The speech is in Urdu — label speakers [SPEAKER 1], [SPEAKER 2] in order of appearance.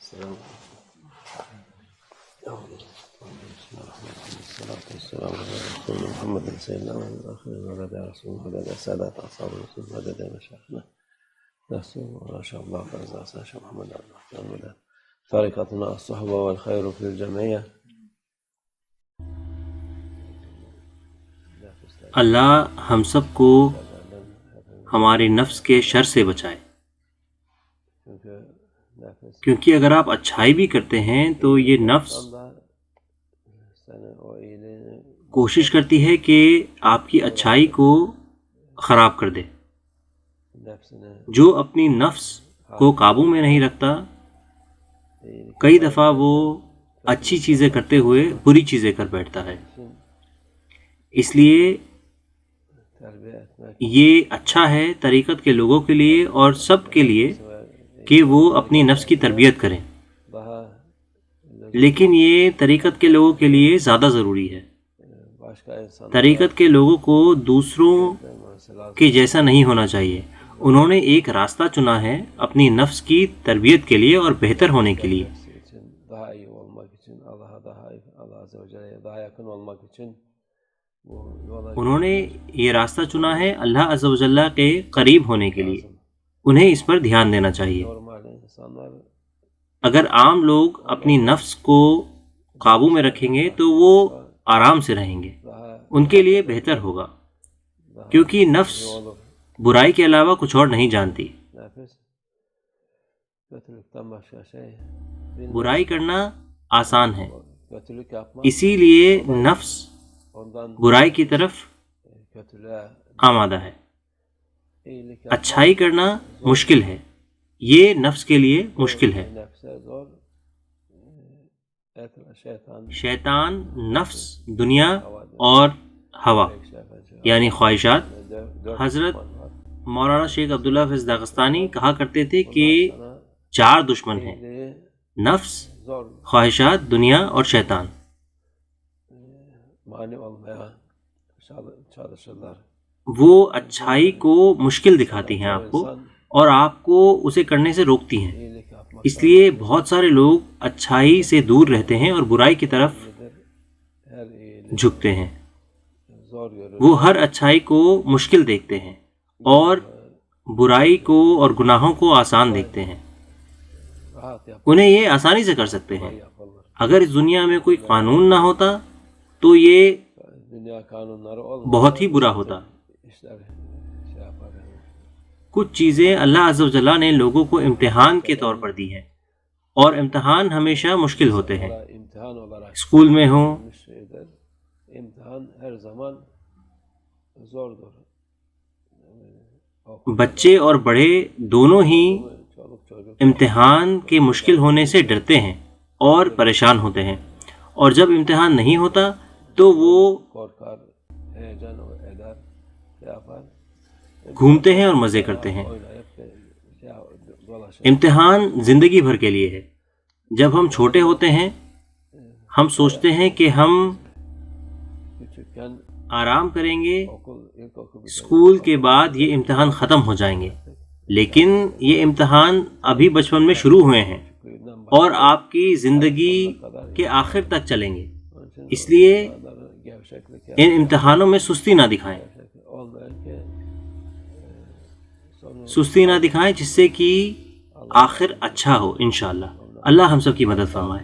[SPEAKER 1] السلام والصلاة والسلام على رسول محمد سيدنا والآخرين وعلى رسول محمد سادات أصحاب الرسول مدد مشايخنا نفسه ما شاء الله فأزع شيخ محمد عبد الرحمن مدد طريقتنا الصحبة والخير في الجميع.
[SPEAKER 2] اللہ ہم سب کو ہمارے نفس کے شر سے بچائے، کیونکہ اگر آپ اچھائی بھی کرتے ہیں تو یہ نفس کوشش کرتی ہے کہ آپ کی اچھائی کو خراب کر دے. جو اپنی نفس کو قابو میں نہیں رکھتا، کئی دفعہ وہ اچھی چیزیں کرتے ہوئے بری چیزیں کر بیٹھتا ہے. اس لیے یہ اچھا ہے طریقت کے لوگوں کے لیے اور سب کے لیے کہ وہ اپنی نفس کی تربیت کریں، لیکن یہ طریقت کے لوگوں کے لیے زیادہ ضروری ہے. طریقت کے لوگوں کو دوسروں کے جیسا نہیں ہونا چاہیے. انہوں نے ایک راستہ چنا ہے اپنی نفس کی تربیت کے لیے اور بہتر ہونے کے لیے. انہوں نے یہ راستہ چنا ہے اللہ عز و جل کے قریب ہونے کے لیے. انہیں اس پر دھیان دینا چاہیے. اگر عام لوگ اپنی نفس کو قابو میں رکھیں گے تو وہ آرام سے رہیں گے، ان کے لیے بہتر ہوگا، کیونکہ نفس برائی کے علاوہ کچھ اور نہیں جانتی. برائی کرنا آسان ہے، اسی لیے نفس برائی کی طرف آمادہ ہے. اچھائی کرنا مشکل ہے، یہ نفس کے لیے مشکل ہے. شیطان، نفس، دنیا اور ہوا یعنی خواہشات. حضرت مولانا شیخ عبداللہ فیض داغستانی کہا کرتے تھے کہ 4 دشمن ہیں: نفس، خواہشات، دنیا اور شیطان. وہ اچھائی کو مشکل دکھاتی ہیں آپ کو اور آپ کو اسے کرنے سے روکتی ہیں. اس لیے بہت سارے لوگ اچھائی سے دور رہتے ہیں اور برائی کی طرف جھکتے ہیں. وہ ہر اچھائی کو مشکل دیکھتے ہیں اور برائی کو اور گناہوں کو آسان دیکھتے ہیں. انہیں یہ آسانی سے کر سکتے ہیں. اگر اس دنیا میں کوئی قانون نہ ہوتا تو یہ بہت ہی برا ہوتا. کچھ چیزیں اللہ عز و جل نے لوگوں کو امتحان کے طور پر دی ہیں، اور امتحان ہمیشہ مشکل ہوتے ہیں. اسکول میں ہوں، بچے اور بڑے دونوں ہی امتحان کے مشکل ہونے سے ڈرتے ہیں اور پریشان ہوتے ہیں، اور جب امتحان نہیں ہوتا تو وہ گھومتے ہیں اور مزے کرتے ہیں. امتحان زندگی بھر کے لیے ہے. جب ہم چھوٹے ہوتے ہیں ہم سوچتے ہیں کہ ہم آرام کریں گے، اسکول کے بعد یہ امتحان ختم ہو جائیں گے، لیکن یہ امتحان ابھی بچپن میں شروع ہوئے ہیں اور آپ کی زندگی کے آخر تک چلیں گے. اس لیے ان امتحانوں میں سستی نہ دکھائیں، جس سے کہ آخر اچھا ہو انشاءاللہ. اللہ ہم سب کی مدد فرمائے.